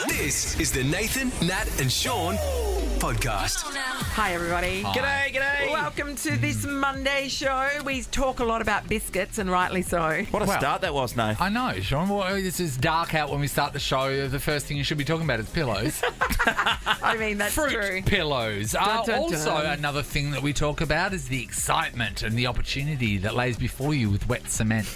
This is the Nathan, Nat and Sean podcast. Hi, everybody. G'day, g'day. Welcome to this Monday show. We talk a lot about biscuits, and rightly so. What a start that was, Nate. I know, Sean. Well, this is dark out when we start the show. The first thing you should be talking about is pillows. I mean, that's Fruit true. pillows. Dun, dun, Also, dun. another thing that we talk about is the excitement and the opportunity that lays before you with wet cement.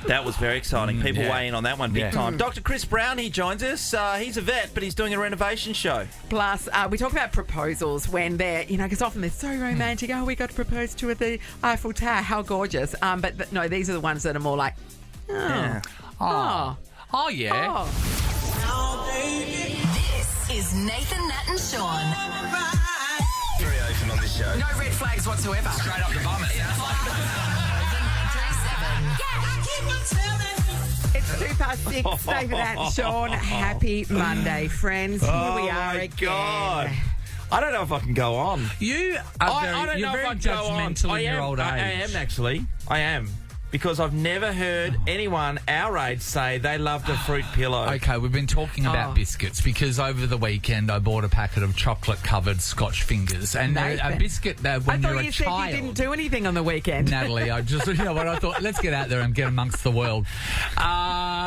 That was very exciting. People yeah. weigh in on that one big Yeah. time. Dr. Chris Brown, he joins us. He's a vet, but he's doing a renovation show. Plus, we talk about proposals when they're, because often they're so romantic. Oh, we got to propose to at the Eiffel Tower. How gorgeous. But no, these are the ones that are more like, Yeah. Oh, yeah. This is Nathan, Nat and Sean. Very open on this show. no red flags whatsoever. Straight up the bum. It's 6:02, Nathan, Nat and Sean. Happy Monday, friends. Here we are my again. God. I don't know if I can go on. You are I don't you're know very if I can go on. judgmental in your old age. I am, actually. I am. Because I've never heard anyone our age say they loved a fruit pillow. Okay, we've been talking about biscuits because over the weekend I bought a packet of chocolate-covered Scotch fingers. And Nathan. a biscuit that when I you're thought a you said child... you didn't do anything on the weekend. Natalie, I just, what I thought, let's get out there and get amongst the world.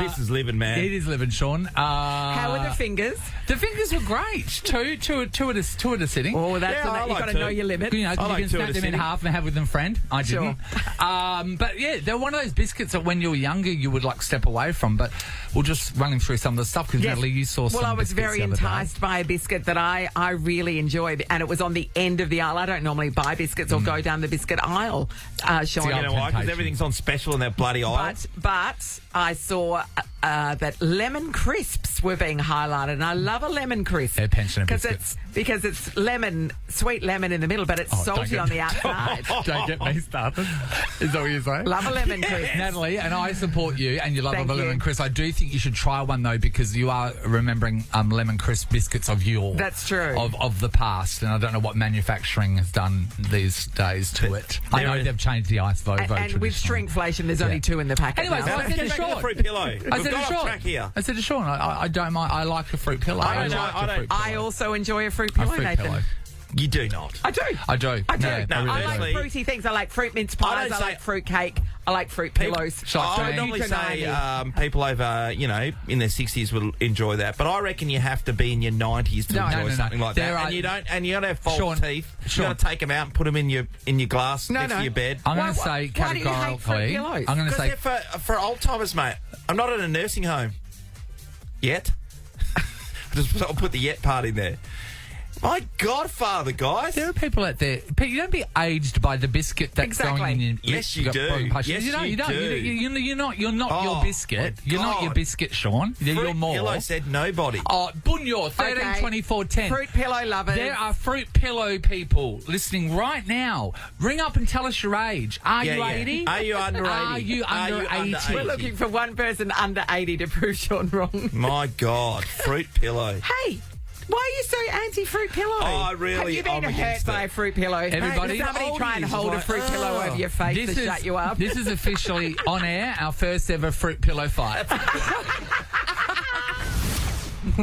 This is living, man. It is living, Sean. How are the fingers? The fingers were great. Two at a sitting. Oh, that's Yeah, I you've like got to to. know your limit. You know, you like can two snap at a them in sitting. half and have with them, friend. I Sure. didn't. But yeah, they're one of those biscuits that when you were younger you would like step away from. But we'll just running through some of the stuff because Yes. Natalie, you saw some. Well, I was biscuits very the other day. enticed by a biscuit that I really enjoyed, and it was on the end of the aisle. I don't normally buy biscuits or go down the biscuit aisle, Sean. You know why? Because Temptation. everything's on special in that bloody aisle. But I saw that lemon crisps were being highlighted, and I love a lemon crisp. They're pensioner because it's lemon, sweet lemon in the middle, but it's don't salty get- on the outside. Don't get me started. Is that what you're saying? Love a lemon crisp. Natalie, and I support you, and you love Thank a lemon you. crisp. I do think you should try one though, because you are remembering lemon crisp biscuits of yore. That's true. Of the past, and I don't know what manufacturing has done these days to it. I know they've changed the ice vote. And with shrinkflation, there's only two in the packet. Anyway, now. so I Let's said get to back to Sean. the fruit pillow. I We've said to got off Sean. track here. I said to Sean, I don't mind. I like a fruit pillow. I don't like know, a fruit pillow. I also enjoy a fruit A pillow, fruit Nathan. pillow. You do not. I do. I do. I do. Yeah, No, really I do. like Actually- fruity things. I like fruit mince I pies. don't I say- like fruit cake. I like fruit pillows. Shots I to would me. normally say Grenade. people over, in their 60s will enjoy that. But I reckon you have to be in your 90s to No. enjoy No, no, no. something like There that. are- And you gotta have false Sean, teeth. You Sean. gotta take them out and put them in your glass No, next no. to your bed. I'm going Why- to say why do you hate fruit categorically. pillows? I'm going to Because say they're for old timers, mate. I'm not at a nursing home yet. I'll put the yet part in there. My Godfather, guys. there are people out there. You don't be aged by the biscuit that's Exactly. going in your Yes, you got do. broken punches. Yes, you don't. you You don't. do. You're not Oh, your biscuit. my You're not your God. biscuit, Sean. You're Fruit more. pillow said nobody. Oh, Bunyor, 13, Okay. 24, 10. Fruit pillow lovers. There are fruit pillow people listening right now. Ring up and tell us your age. Are you 80? Are you under 80? Are you under 80? We're looking for one person under 80 to prove Sean wrong. My God, fruit pillow. Hey, why are you so anti-fruit pillow? Oh, I really- Have you been I'm hurt against by it. a fruit pillow? Everybody- Did somebody try and Oldies, hold a like, fruit pillow over your face to shut you up? This is officially on air, our first ever fruit pillow fight.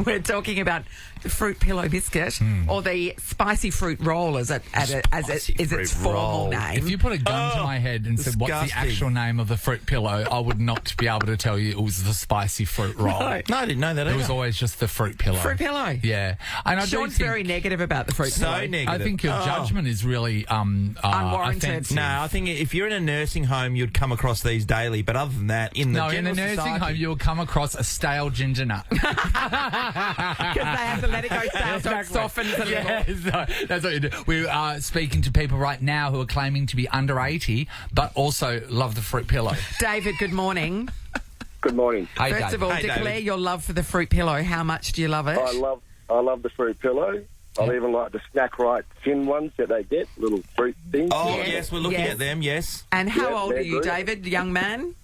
We're talking about the fruit pillow biscuit or the spicy fruit roll as Spicy is its fruit formal roll. name. If you put a gun to my head and said, what's the disgusting. actual name of the fruit pillow, I would not be able to tell you it was the spicy fruit roll. No. No, I didn't know that It either. was always just the fruit pillow. Fruit pillow. Yeah. And I do Sean's think, very negative about the fruit So pillow. negative. I think your Oh. judgment is really Unwarranted. offensive. No, I think if you're in a nursing home, you'd come across these daily. But other than that, in the No, in general a nursing society, home, you'll come across a stale ginger nut. Because they have to let it go stale so it softens a little. Yeah, so that's what you do. We are speaking to people right now who are claiming to be under 80, but also love the fruit pillow. David, good morning. Good morning. Hey, First Dave. of all, Hey, declare David. your love for the fruit pillow. How much do you love it? I love the fruit pillow. I even like the snack right thin ones that they get, little fruit things. Oh, Yes, yes, we're looking yes. at them, yes. And how Yeah, old are they're you, good. David, young man?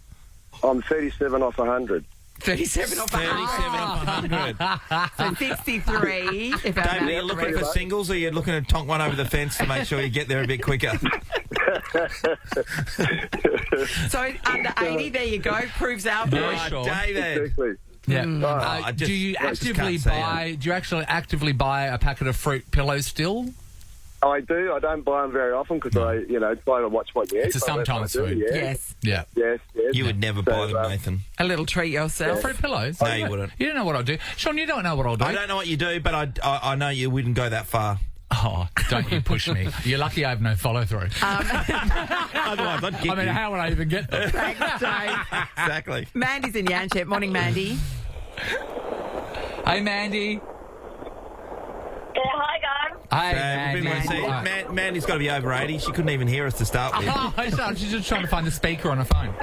I'm 37 off 100. 37 off 37 off 100. So 63, if I'm David, are you looking for singles or are you looking to tonk one over the fence to make sure you get there a bit quicker? So under 80, there you go. Proves our Very point. sure. David. Exactly. Yeah. I just- do you I just actively can't see buy? Do you actually actively buy a packet of fruit pillows still? I do. I don't buy them very often because I, try to watch what you eat. It's a but when sometimes I do, food. Yeah. Yes. Yeah. Yes. You would never buy them, Nathan. A little treat yourself. Fruit pillows? No, you wouldn't. You don't know what I'll do. Sean, you don't know what I'll do. I don't know what you do, but I know you wouldn't go that far. Oh, don't you push me. You're lucky I have no follow-through. Otherwise, I'd get I mean, you. how would I even get them? Thanks, Dave. Exactly. Mandy's in Yanchep. Morning, Mandy. Hey, Mandy. Yeah, hi guys. Hey, We've been Mandy. wanting to see- Mandy's got to be over 80. She couldn't even hear us to start with. Oh, she's just trying to find the speaker on her phone.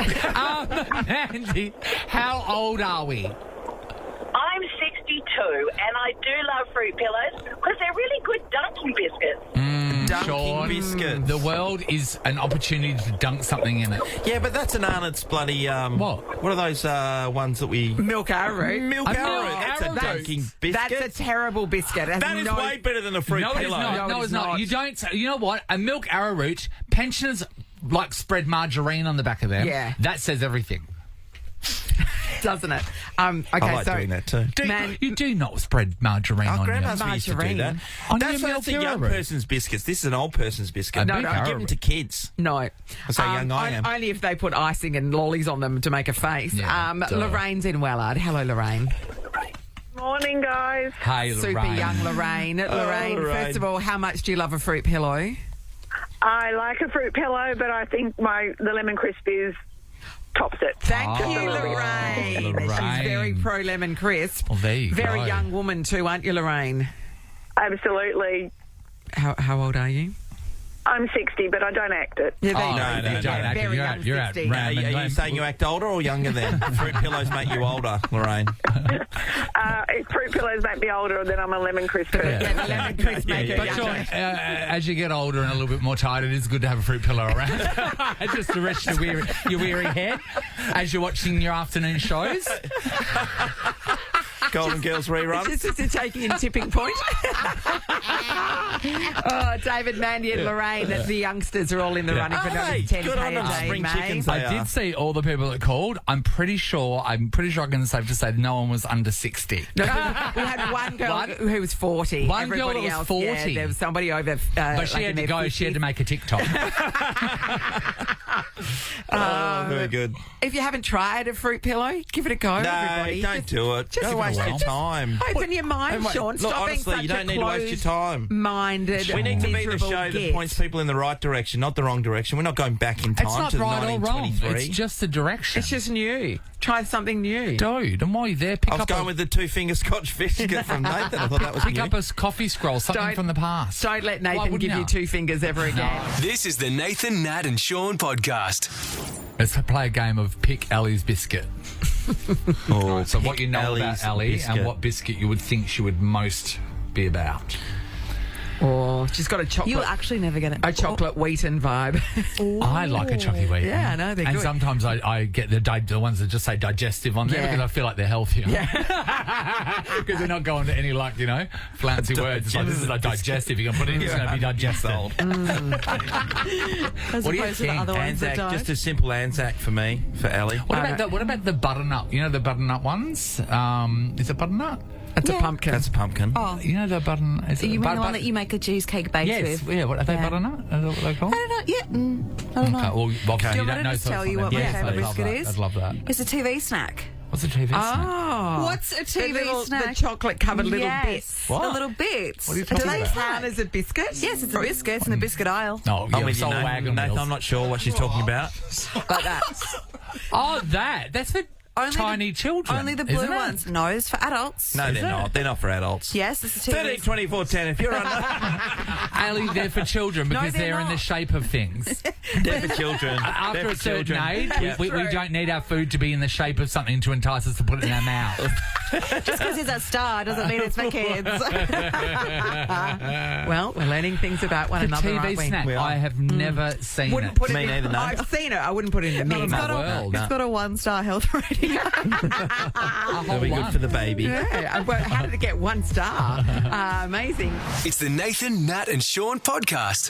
Mandy, how old are we? I'm 62 and I do love fruit pillows because they're really good dunking biscuits. Sean, biscuits. the world is an opportunity to dunk something in it. Yeah, but that's an Arnott's bloody... What? What are those ones that we... Milk arrowroot. Milk A arrowroot. milk That's a arrowroot. dunking biscuit. That's a terrible biscuit. It has That is no- way better than a fruit No, it's pillow. not. No, No, it's it's not. not. You don't. You know what? A milk arrowroot. Pensioners like spread margarine on the back of them. Yeah. That says everything. Doesn't it? Okay, I like so doing that too. You do not spread margarine Our on grandmas your... used to do that. On That's your a milk young arrowroot. person's biscuits. This is an old person's biscuit. No, You no. give them to kids. No. That's how young I am. Only if they put icing and lollies on them to make a face. Yeah, duh. Lorraine's in Wellard. Hello, Lorraine. Morning guys. Hey, Super Lorraine. young Lorraine. Lorraine, Lorraine. first of all, how much do you love a fruit pillow? I like a fruit pillow, but I think the lemon crisp is tops it. Thank Oh, you, Lorraine. Lorraine. She's very pro lemon crisp. Well, there you Very go. young woman too, aren't you, Lorraine? Absolutely. How old are you? I'm 60, but I don't act it. Yeah, Oh, there no, you no, go. no. Very You're young at- you're at 60. Ram. Are you saying you act older or younger then? Fruit pillows make you older, Lorraine. If fruit pillows make me older, then I'm a lemon crisp person. Yeah, the lemon crisp Yeah, make yeah, her yeah. But younger. Sean, as you get older and a little bit more tired, it is good to have a fruit pillow around. Just to rest your weary head as you're watching your afternoon shows. Golden Girls rerun. Just as you're taking in tipping point. David, Mandy and Lorraine, the youngsters are all in the running for another Hey, 10K good on them a day, spring mate. chickens. They I are. did see all the people that called. I'm pretty sure I can safe to say that no one was under 60. No, we had one girl One? who was 40. One girl Everybody that was else, 40. Yeah, there was somebody over. But she had to go. She had to make a TikTok. Very good. If you haven't tried a fruit pillow, give it a go, No, everybody. don't do it. just Don't waste your overwhelm. time. Open your mind, Sean. Look, Stop honestly, being you such don't a need to waste your time. closed-minded, We need to be the miserable show that git. points people in the right direction, not the wrong direction. We're not going back in time It's not to right or wrong. 1923. It's just the direction. It's just new. Try something new. Dude, and while you're there, pick I was up going a, with the two-finger Scotch biscuit from Nathan. I thought that was pick new. up a coffee scroll, something Don't- from the past. Don't let Why Nathan wouldn't give you you? 2 fingers ever again. This is the Nathan, Nat and Sean podcast. Let's play a game of pick Ellie's biscuit. Oh, So what you know Ellie's about Ellie biscuit. and what biscuit you would think she would most be about. Oh, she's got a chocolate. You'll actually never get it. a chocolate wheaten vibe. I like a chocolate wheat. Yeah, I know, they're and good. sometimes I get the ones that just say digestive on there Yeah. because I feel like they're healthier. Because they're not going to any fancy words. It's like, this is like digestive. You can put it in, it's going to be digested. As What do you opposed to the think? other ones that Anzac, don't. just a simple Anzac for me, for Ellie. What about the butternut? You know the butternut ones? Is it butternut? It's a pumpkin. That's a pumpkin. Oh, You know the butternut? Is it you mean the but- one that you make a cheesecake base Yes, with? yeah. What are they? Yeah. Butternut? Is that what they call? I don't know. Yeah, I don't know. Okay, well, obviously Do you you want don't me know. to just so tell it's you not what my them. favourite I'd love biscuit that. is? I'd love that. It's a TV snack. What's a TV snack? Oh. What's a TV the snack? chocolate covered little yes. bits. What? The little bits. What are you Do talking they about? Count as a biscuit? Yes, it's a biscuit. It's in the biscuit aisle. No, I'm yeah, with you, soul Nathan. wagon Nathan, wheels. I'm not sure what she's talking about. Like that. Oh, that's for Only tiny children. Only the blue isn't it? ones. No, it's for adults. No, they're not. They're not for adults. Yes, it's a TV 13, 24, 10. If you're under, Ali, they're for children because they're they're in the not. shape of things. they're for children. After They're a for certain children. age, Yeah. we don't need our food to be in the shape of something to entice us to put it in our mouth. Just because it's a star doesn't mean it's for kids. Well, we're learning things about one The another, TV aren't we? snack, We are. I have never seen Wouldn't it. put Me it in, neither, no. I've seen it. I wouldn't put it in the Not in meme. my world. It's got a 1-star health rating. That'll be good for the baby. Yeah, well, how did it get 1 star? Amazing. It's the Nathan, Nat and Sean podcast.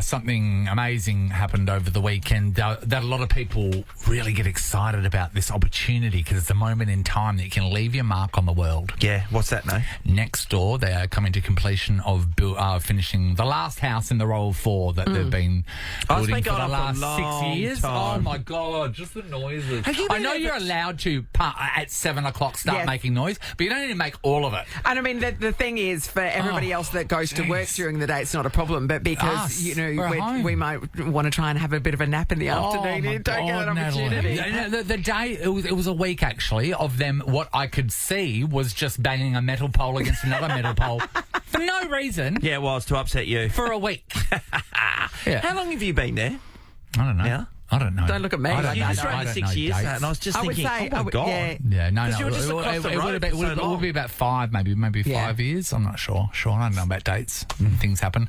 something amazing happened over the weekend that a lot of people really get excited about this opportunity because it's a moment in time that you can leave your mark on the world. Yeah, what's that, Nate? Next door, they are coming to completion of finishing the last house in the row of 4 that they've been Oh, it's building been for the going on for a last 6 long years. time. Oh my God, just the noises. Have you I been know over- you're allowed to at 7 o'clock start Yes. making noise, but you don't need to make all of it. And I mean, the thing is, for everybody else that goes to work during the day, it's not a problem. But because, Us, we're home. we might want to try and have a bit of a nap in the afternoon, my you don't get God, that opportunity. Natalie. The day, it was a week actually, of them, what I could see was just banging a metal pole against another metal pole for no reason Yeah, it was to upset you. for a week. Yeah. How long have you been there? I don't know. Yeah. I don't know. Don't look at me. I don't You know. just I ran don't 6 know years, dates. and I was just I would thinking, say, oh my God. yeah. Yeah, no, 'Cause no. you were just across the It road would have for so long. been about 5, maybe Yeah. 5 years. I'm not sure. I don't know about dates when things happen.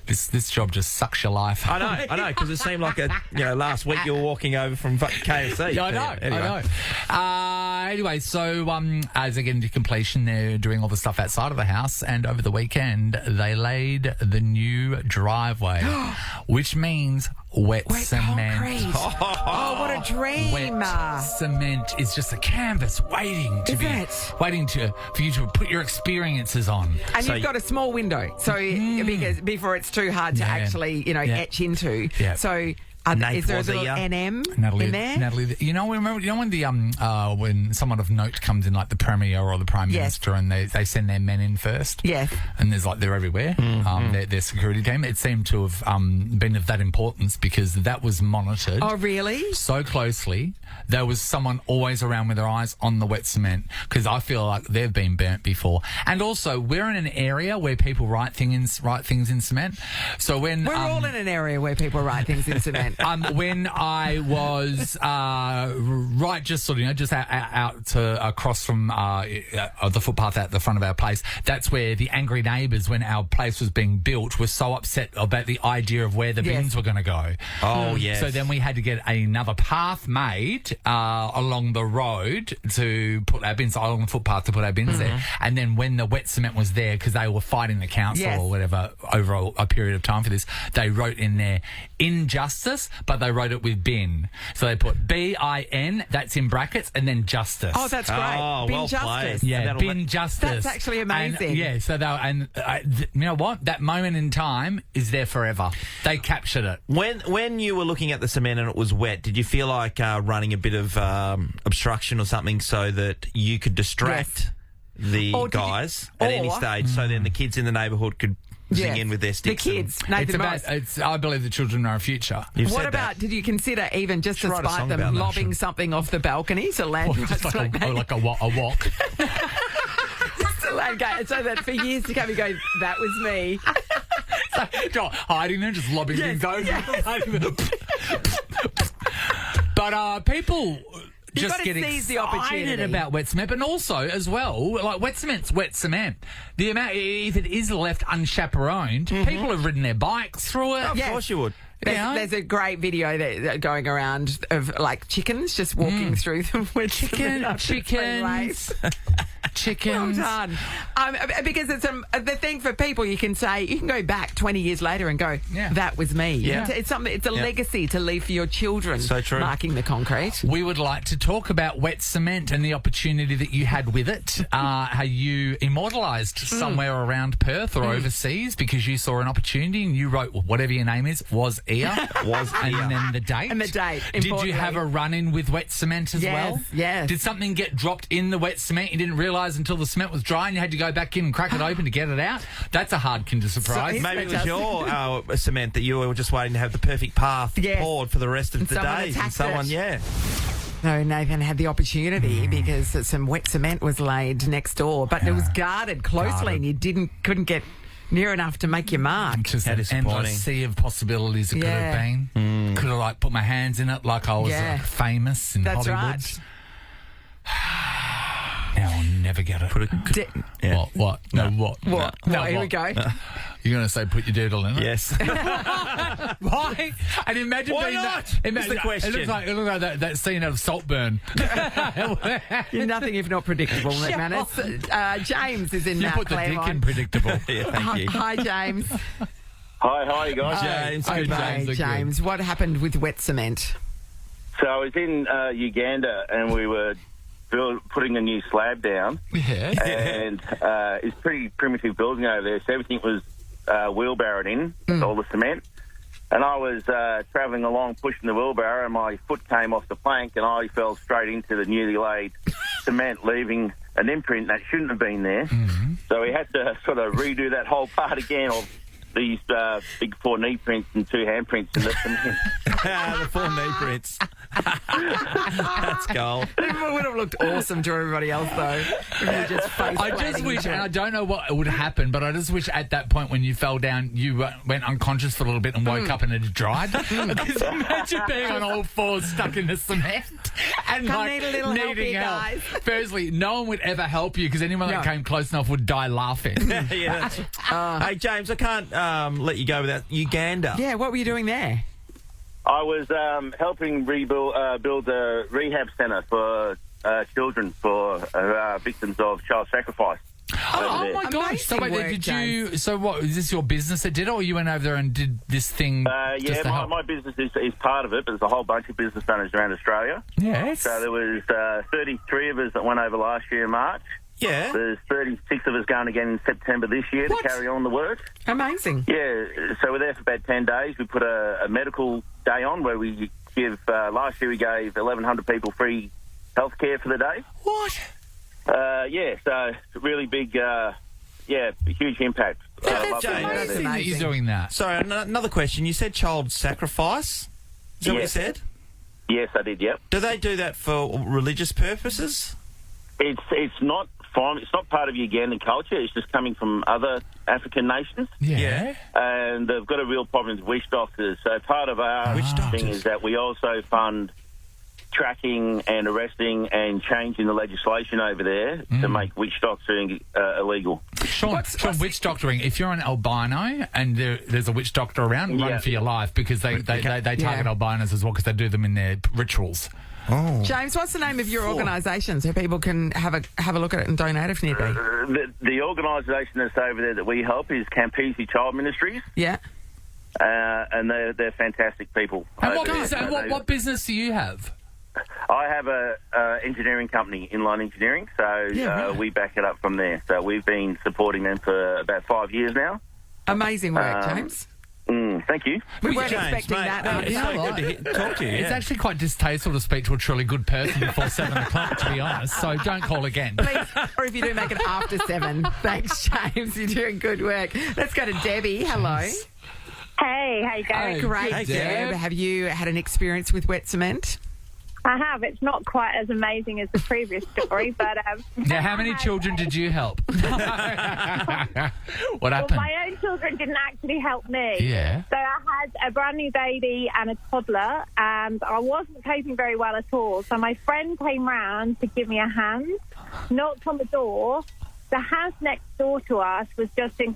This job just sucks your life. I know, because it seemed like last week you were walking over from KFC. Yeah, I know. Anyway. I know. Anyway, so as they get into completion, they're doing all the stuff outside of the house, and over the weekend they laid the new driveway, which means wet cement. Concrete. Oh, what a dream. Wet cement is just a canvas waiting to for you to put your experiences on. And So you've got a small window, so because before it's too hard to Yeah. actually, Yeah. etch into. Yeah. So Nate, is there a was little he, NM Natalie, in there? Natalie, you know when the when someone of note comes in, like the Premier or the Prime Yes. Minister, and they send their men in first? Yes. And they're everywhere. Their security team. It seemed to have been of that importance because that was monitored. Oh, really? So closely, there was someone always around with their eyes on the wet cement because I feel like they've been burnt before. And also, we're in an area where people write things in cement. So when We're all in an area where people write things in cement. when I was right, just sort of, just out to across from the footpath at the front of our place, that's where the angry neighbours, when our place was being built, were so upset about the idea of where the Yes. bins were going to go. Oh, yes. So then we had to get another path made along the road to put our bins, along the footpath to put our bins there. And then when the wet cement was there, because they were fighting the council Yes. or whatever over a period of time for this, they wrote in there injustice, but they wrote it with bin. So they put BIN, that's in brackets, and then justice. Oh, that's great. Oh, Bin well justice. played. Yeah, That'll bin let- justice. That's actually amazing. And, yeah, so you know what? That moment in time is there forever. They captured it. When you were looking at the cement and it was wet, did you feel like running a bit of obstruction or something so that you could distract the Or did you- guys at any or- stage so then the kids in the neighbourhood could sing Yes. in with their The sticks? kids. and- Nathan It's about. Moss. I believe the children are our future. You've What said about, that. did you consider even just Should write a despite song them about that, lobbing should- something off the balcony to land Or just right like a walk. to land go- so that for years to come you go, that was me. Hiding them, just lobbing Yes, things over. yes. But people You've just gotta get seize the excited opportunity. about wet cement, and also as well, like wet cement's wet cement. The amount, if it is left unchaperoned, people have ridden their bikes through it. Of Yes. course you would. There's a great video that going around of like chickens just walking through the woods. Chickens. Well done. Because it's the thing for people, you can say, you can go back 20 years later and go, Yeah. that was me. Yeah. It's something. It's a legacy to leave for your children. So true. Marking the concrete. We would like to talk about wet cement and the opportunity that you had with it. How you immortalised somewhere around Perth or overseas because you saw an opportunity and you wrote whatever your name is, was Ear. Was and Ear. then the date. And the date, Did you importantly. have a run-in with wet cement as Yes, well? yes. Did something get dropped in the wet cement? You didn't realise until the cement was dry and you had to go back in and crack it open to get it out? That's a hard Kinder surprise. So- Maybe it was Fantastic. your cement that you were just waiting to have the perfect path Yes. poured for the rest of And the someone day. attacked Someone, it. yeah. No, Nathan had the opportunity because some wet cement was laid next door, but it was guarded closely and you couldn't get near enough to make your mark. Just How an disappointing. endless sea of possibilities it could Yeah. have been. Could have like put my hands in it like I was Yeah. famous in That's Hollywood. right. Now I'll never get it. Yeah. What? No, what? What? No, Well, here we go. You're going to say put your doodle in it? Yes. Why? And imagine Why being not? that. That's the question. It looks like that scene of Saltburn. You're nothing if not predictable, McManus. James is in You Mount put the dick in Claremont. predictable. Yeah, thank you. Hi, James. Hi, how are you guys? James, Okay, good James, James. what happened with wet cement? So I was in Uganda and we were putting a new slab down. Yeah. And it's pretty primitive building over there, so everything was wheelbarrowed in, all the cement. And I was travelling along, pushing the wheelbarrow, and my foot came off the plank, and I fell straight into the newly laid cement, leaving an imprint that shouldn't have been there. Mm-hmm. So we had to sort of redo that whole part again of these big 4 knee prints and 2 handprints in the cement. The 4 knee prints. That's gold. It would have looked awesome to everybody else, though. If you just I just wish, and I don't know what would happen, but I just wish at that point when you fell down, you went unconscious for a little bit and woke up and it had dried. Because imagine being on all 4s stuck in the cement and Come need a little help needing here, help. guys. Firstly, no one would ever help you because anyone that No. came close enough would die laughing. Yeah, that's, hey, James, I can't let you go without Uganda. Yeah, what were you doing there? I was helping build a rehab centre for children for victims of child sacrifice. Oh my gosh! So Amazing wait, work, did you? James. So what? Is this your business that did it, or you went over there and did this thing? just Yeah, to help? my business is part of it, but there's a whole bunch of business owners around Australia. Yes. So there was 33 of us that went over last year in March. Yeah. There's 36 of us going again in September this year What? to carry on the work. Amazing. Yeah, so we're there for about 10 days. We put a medical day on where we give, last year we gave 1,100 people free health care for the day. What? Yeah, so really big, huge impact. That's Love being over amazing. there. that you're doing that. Sorry, another question. You said child sacrifice? Is that what you Yes. said? Yes, I did, yep. Do they do that for religious purposes? It's not part of Ugandan culture. It's just coming from other African nations. Yeah. And they've got a real problem with witch doctors. So part of our Witch doctors? thing is that we also fund tracking and arresting and changing the legislation over there to make witch doctoring illegal. Sean, witch doctoring. If you're an albino and there's a witch doctor around, Yeah. run for your life because they target albinos as well because they do them in their rituals. Oh. James, what's the name of your organisation so people can have a look at it and donate if need be? The organisation that's over there that we help is Campisi Child Ministries, Yeah. and they're fantastic people. And over there. what business do you have? I have a engineering company, Inline Engineering, so Yeah, right. we back it up from there. So we've been supporting them for about 5 years now. Amazing work, James. Thank you. We weren't James, expecting mate, that. no, though. it's You know so what? good to talk to you. It's Yeah. actually quite distasteful to speak to a truly good person before 7 o'clock, to be honest. So don't call again. Please, or if you do, make it after 7. Thanks, James. You're doing good work. Let's go to Debbie. Hello. Hey, how you going? Hey, Great, Hey, Deb. Deb. Have you had an experience with wet cement? I have. It's not quite as amazing as the previous story, but Now, how many children did you help? What Well, happened? my own children didn't actually help me. Yeah. So I had a brand new baby and a toddler, and I wasn't coping very well at all. So my friend came round to give me a hand, knocked on the door. The house next door to us was just in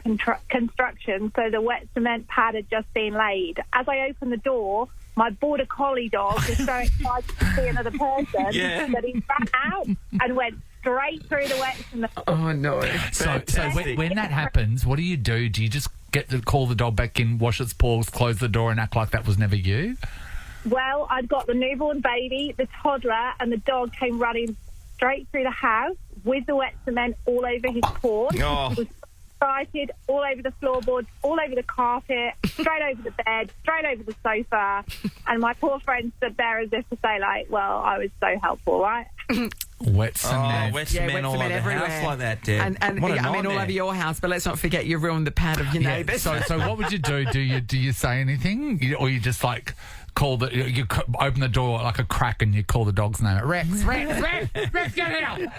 construction, so the wet cement pad had just been laid. As I opened the door, my border collie dog was so excited to see another person Yeah. that he ran out and went straight through the wet cement. Oh, no. So Fantastic. when that happens, what do you do? Do you just get to call the dog back in, wash its paws, close the door and act like that was never you? Well, I'd got the newborn baby, the toddler, and the dog came running straight through the house with the wet cement all over his paws. Oh. He was excited, all over the floorboards, all over the carpet, straight over the bed, straight over the sofa. And my poor friend stood there as if to say, like, well, I was so helpful, right? Wet cement. Wet Yeah, cement wet all cement over the everywhere. house like that, Deb. And What a I mean, all nightmare. over your house, but let's not forget you ruined the pad of your Yeah, neighbours. so what would you do? Do you say anything, or you just like call you open the door like a crack and you call the dog's name? Rex, get here!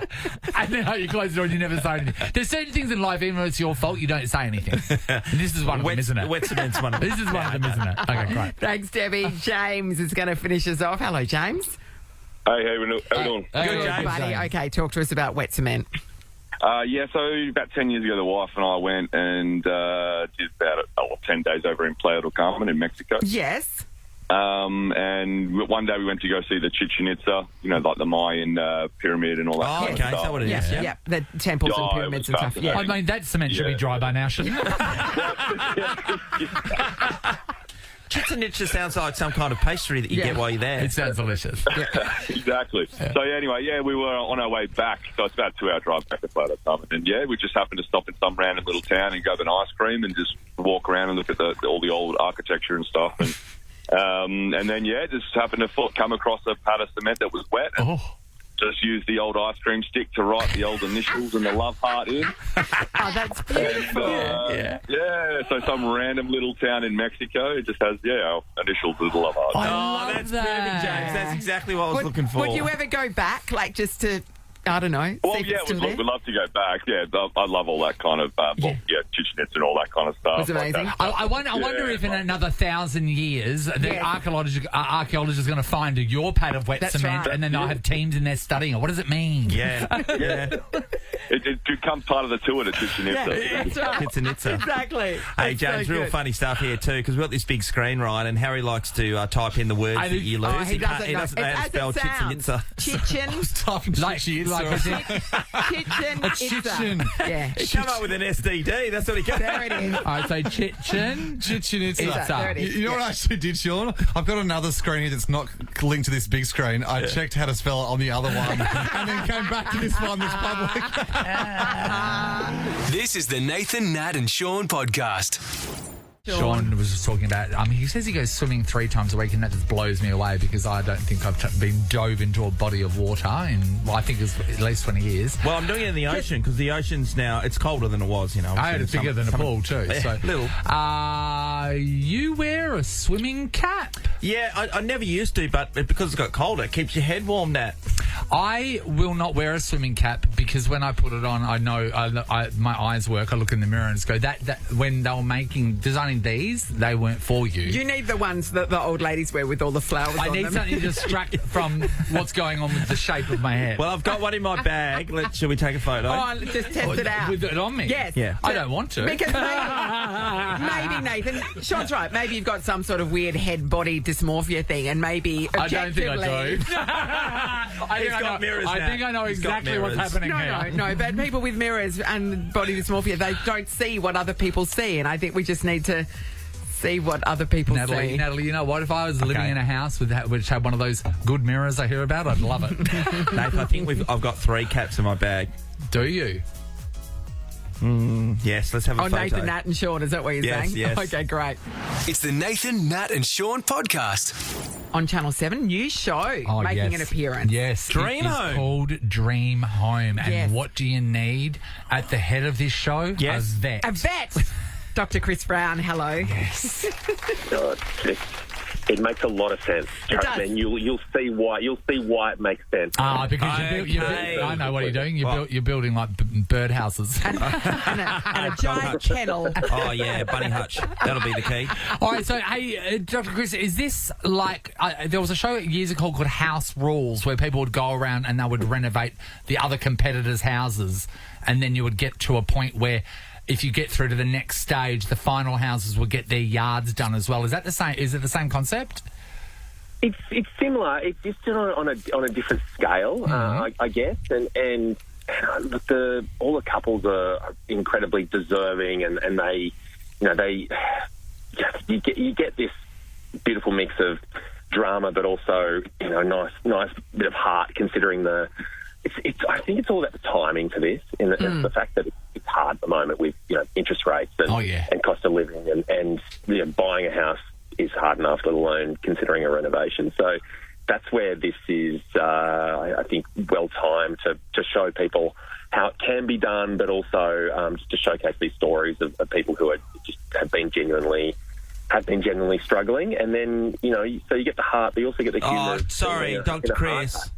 And then you close the door and you never say anything. There's certain things in life, even though it's your fault, you don't say anything. And this is one of them, isn't it? Wet cement's one of them. This is one of them, isn't it? Okay, great. Thanks, Debbie. James is going to finish us off. Hello, James. Hey, how you doing? Good, James. Buddy. Okay, talk to us about wet cement. So about 10 years ago, the wife and I went and did about 10 days over in Playa del Carmen in Mexico. Yes. And one day we went to go see the Chichen Itza, like the Mayan pyramid and all that kind of okay, stuff. is that what it is? Yeah, the temples and pyramids and stuff. Yeah. I mean, that cement should be dry by now, shouldn't it? Chichen Itza sounds like some kind of pastry that you get while you're there. It sounds delicious. Exactly. Yeah. So anyway, we were on our way back. So it's about a 2-hour drive back by that time. And we just happened to stop in some random little town and grab an ice cream and just walk around and look at all the old architecture and stuff. And then just happened to come across a pad of cement that was wet. And just used the old ice cream stick to write the old initials and the love heart in. Oh, that's beautiful. So some random little town in Mexico, it just has, our initials as the love heart. That's perfect, James. That's exactly what I was looking for. Would you ever go back, just to, I don't know, well, see if it's still there? we'd love to go back. Yeah, I love all that kind of, Chichen Itza and all that kind of stuff. It's amazing. I wonder if in another 1,000 years the archaeologists are going to find your pad of wet cement and then they'll have teams in there studying it. What does it mean? It becomes part of the tour to Chichen Itza. Chichen Itza. Exactly. Hey, James, real funny stuff here too, because we've got this big screen, right, and Harry likes to type in the words that you lose. Oh, he doesn't know. How to spell Chichen Itza. Chichen. Chichen Itza. Yeah. He come up with an STD. That's what he got. There it is. All right, so Chichen Itza. There it is. You know what I actually did, Sean? I've got another screen here that's not linked to this big screen. I checked how to spell it on the other one and then came back to this one that's public. This is the Nathan, Nat and Sean podcast. Sean was just talking about, he says he goes swimming 3 times a week, and that just blows me away because I don't think I've been dove into a body of water in, I think it's at least 20 years. Well, I'm doing it in the ocean because the ocean's now, it's colder than it was, I had it bigger than a pool too. Yeah, so little. You wear a swimming cap? Yeah, I never used to, but because it's got colder, it keeps your head warm, Nat. I will not wear a swimming cap because when I put it on, I know my eyes work. I look in the mirror and just go, that when they were designing these, they weren't for you. You need the ones that the old ladies wear with all the flowers on them. I need something to distract from what's going on with the shape of my hair. Well, I've got one in my bag. Shall we take a photo? Oh, just test it out. With it on me? Yes. Yeah. I don't want to. Because maybe, Nathan, Sean's right. Maybe you've got some sort of weird head-body dysmorphia thing, and maybe I don't think I do. I think I know exactly what's happening here. No, but people with mirrors and body dysmorphia, they don't see what other people see, and I think we just need to see what other people see. Natalie, you know what? If I was living in a house which had one of those good mirrors I hear about, I'd love it. Nathan, I think I've got 3 caps in my bag. Do you? Yes, let's have a photo. Nathan, Nat and Sean, is that what you're saying? Yes. Okay, great. It's the Nathan, Nat and Sean podcast. On Channel 7, new show making an appearance. Yes. Dream it is Home. called Dream Home. And Yes. what do you need at the head of this show? Yes. A vet. A vet. Dr. Chris Brown, hello. Yes. It makes a lot of sense. Trust me, you'll see why. You'll see why it makes sense. Because I know what you're doing. You're building like birdhouses. And a giant kennel. Oh, yeah, bunny hutch. That'll be the key. All right, so, hey, Dr. Chris, is this like... there was a show years ago called House Rules where people would go around and they would renovate the other competitors' houses, and then you would get to a point where if you get through to the next stage, the final houses will get their yards done as well. Is that the same? Is it the same concept? It's similar. It's just on a different scale, I guess. And all the couples are incredibly deserving, and they, you get this beautiful mix of drama, but also nice bit of heart, considering the. I think it's all about the timing for this, and the fact that it's hard at the moment with interest rates and cost of living, and buying a house is hard enough, let alone considering a renovation. So that's where this is, I think, well timed to show people how it can be done, but also just to showcase these stories of people who have been genuinely struggling, and then so you get the heart, but you also get the humour. Oh, sorry, Dr. Chris.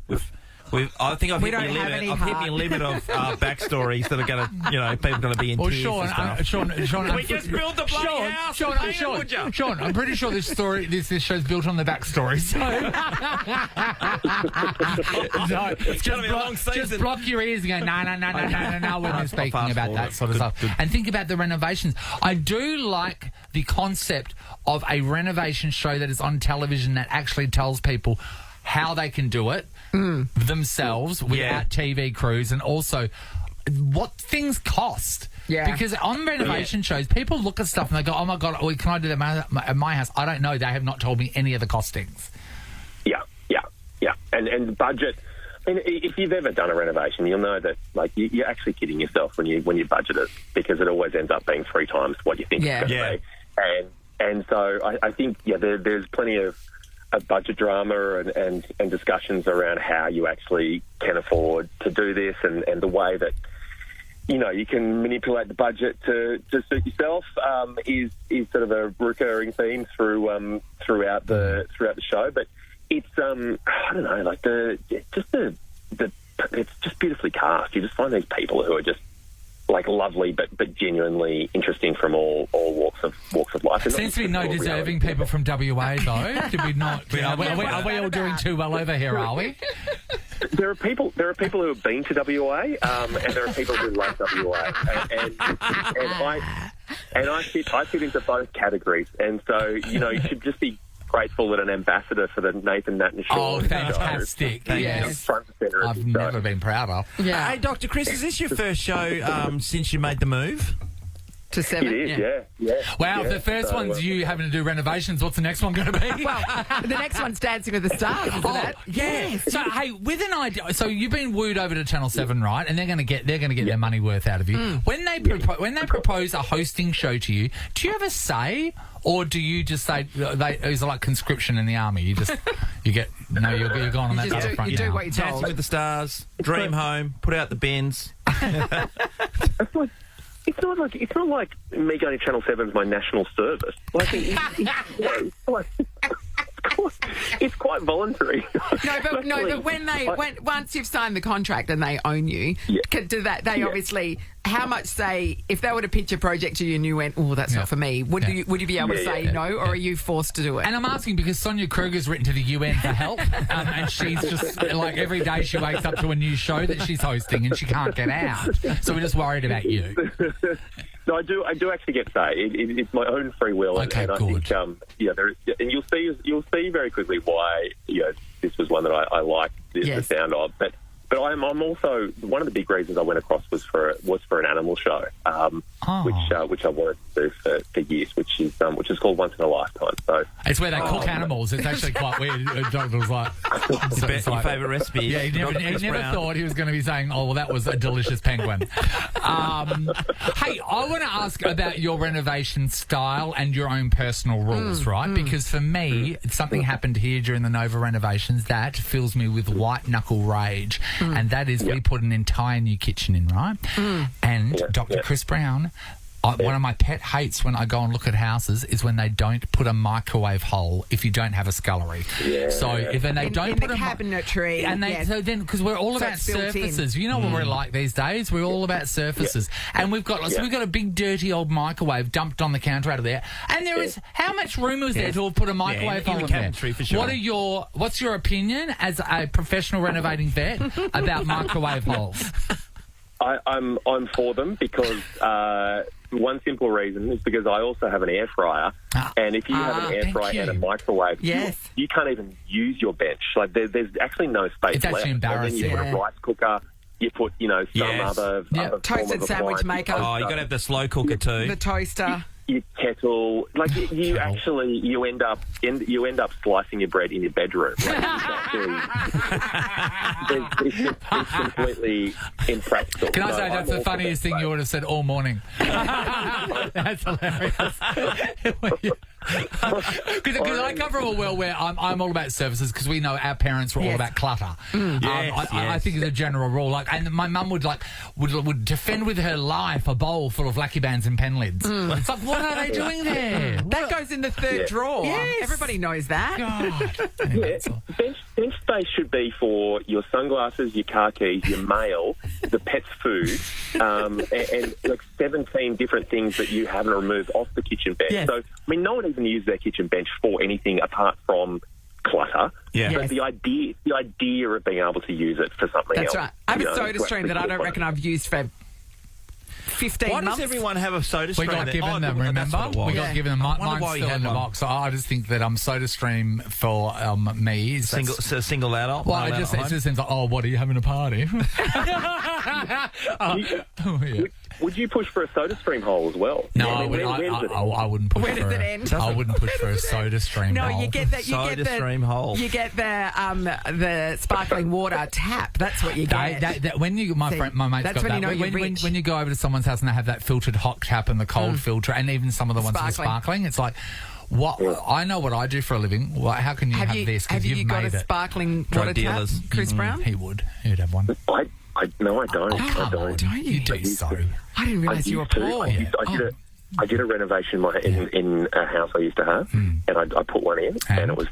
I think I've We hit my don't have limit. any I've hit heart. my limit of backstories that are going to, people are going to be in Well, tears Sean, and stuff. Sean, We just built the bloody house. Sean, I'm pretty sure this show's built on the backstory. So, no, It's going to be a long season. just block your ears and go, no, when they're speaking fast about forward. that sort of stuff. Good. And think about the renovations. I do like the concept of a renovation show that is on television that actually tells people how they can do it themselves without TV crews, and also what things cost. Yeah. Because on renovation shows, people look at stuff and they go, oh, my God, can I do that at my house? I don't know. They have not told me any of the costings. Yeah. And the budget. And if you've ever done a renovation, you'll know that you're actually kidding yourself when you budget it, because it always ends up being 3 times what you think it's going to be. And so I think there's plenty of budget drama and discussions around how you actually can afford to do this, and the way that you can manipulate the budget to suit yourself is sort of a recurring theme throughout the show. But it's I don't know, it's just beautifully cast. You just find these people who are just lovely but genuinely interesting from all walks of life. There seems to be no deserving people from WA though. Did we not? Are we all doing too well over here? Are we? There are people who have been to WA, and there are people who love WA, and I fit into both categories. And so you should just be grateful that an ambassador for the Nathan, Nat and Sean. Oh, fantastic! Yes, front and center. I've never been prouder. Yeah. Hey, Dr. Chris, is this your first show since you made the move? To 7. It is, yeah. Wow, if the first one's you having to do renovations, what's the next one going to be? Well, the next one's Dancing with the Stars, isn't it? Yes. So, hey, with an idea, so you've been wooed over to Channel 7, right? And they're going to get their money worth out of you. When they propose a hosting show to you, do you have a say, or do you just say it's like conscription in the army? You're going on that other front. You do what you're Dancing told. with the Stars, Dream Home, put out the bins. It's not like me going to Channel 7 is my national service. It's quite voluntary. But when once you've signed the contract and they own you, do that? They obviously, how much say if they were to pitch a project to you and you went, oh, that's not for me? Would you be able to say no, or are you forced to do it? And I'm asking because Sonia Kruger's written to the UN for help, and she's just every day she wakes up to a new show that she's hosting and she can't get out. So we're just worried about you. No, I do actually get to say it's my own free will, and I think and you'll see very quickly why this was one that I liked the sound of, but I'm also, one of the big reasons I went across was for an animal show, which I wanted to do for years, which is called Once in a Lifetime. So it's where they cook animals. It's actually quite weird. Doctor was like, your favourite recipe. Yeah, he never thought he was going to be saying, "Oh, well, that was a delicious penguin." Hey, I want to ask about your renovation style and your own personal rules, right? Because for me, something happened here during the Nova renovations that fills me with white knuckle rage. And that is we put an entire new kitchen in, right? And Dr. Chris Brown, one of my pet hates when I go and look at houses is when they don't put a microwave hole if you don't have a scullery. So if they don't put a cabinetry, and so then because we're all about surfaces, you know what we're like these days. We're all about surfaces, and we've got a big dirty old microwave dumped on the counter out of there, and there is how much room is there to have put a microwave hole in there? For sure. What's your opinion as a professional renovating vet about microwave holes? I'm for them because one simple reason is because I also have an air fryer, and if you have an air fryer and a microwave, you can't even use your bench. Like there's actually no space it's left. Actually embarrassing. And then you put a rice cooker. You put some other toasted sandwich maker. Oh, you got to have the slow cooker too. The toaster. Your kettle, you end up slicing your bread in your bedroom. It's completely impractical. Can I say that's the funniest thing you would have said all morning? That's hilarious. Because I come from a world where I'm all about services because we know our parents were all about clutter. I think as a general rule, and my mum would defend with her life a bowl full of Lucky Bands and pen lids. It's like, what are they doing there? That goes in the third drawer. Yes. Everybody knows that. God. Anyway, bench space should be for your sunglasses, your car keys, your mail, the pet's food, and like 17 different things that you haven't removed off the kitchen bench. Yes. So, I mean, no one even uses their kitchen bench for anything apart from clutter. Yeah. But the idea of being able to use it for something else. That's right. I have a soda stream that I don't reckon I've used for 15 Why months. does everyone have a soda We stream? got given them, remember? We got given them. Mine's still in the box. So I just think that Soda Stream for me is single adult. Well, it just seems like, oh, what, are you having a party? Would you push for a Soda Stream hole as well? No, I wouldn't push. Where does it end? I wouldn't push for a Soda Stream No, hole. you get that. Stream hole. You get the sparkling water tap. That's what you get. When you, my mate's that's got when that. you know you're rich. When you go over to someone's house and they have that filtered hot tap and the cold filter, and even some of the ones that are sparkling, it's like, what? I know what I do for a living. How can you have this? Have you got a sparkling water tap, Chris Brown? He would. He'd have one. No, I don't. Oh, don't you? You do so. I didn't realise you were poor. I did a renovation in a house I used to have, and I put one in, and it was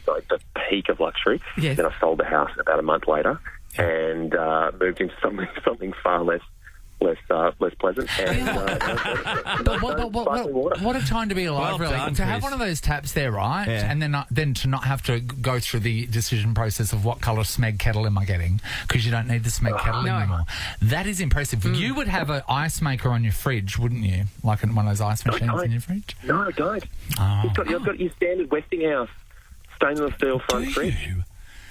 like the peak of luxury. Yes. Then I sold the house about a month later, and moved into something far less pleasant. And, what a time to be alive, Well really. done, To have Chris. one of those taps there, right? Yeah. And then to not have to go through the decision process of what colour Smeg kettle am I getting, because you don't need the Smeg kettle anymore. That is impressive. You would have an ice maker on your fridge, wouldn't you? Like one of those ice machines in your fridge? No, I don't. Oh. You've got your standard Westinghouse stainless steel front fridge.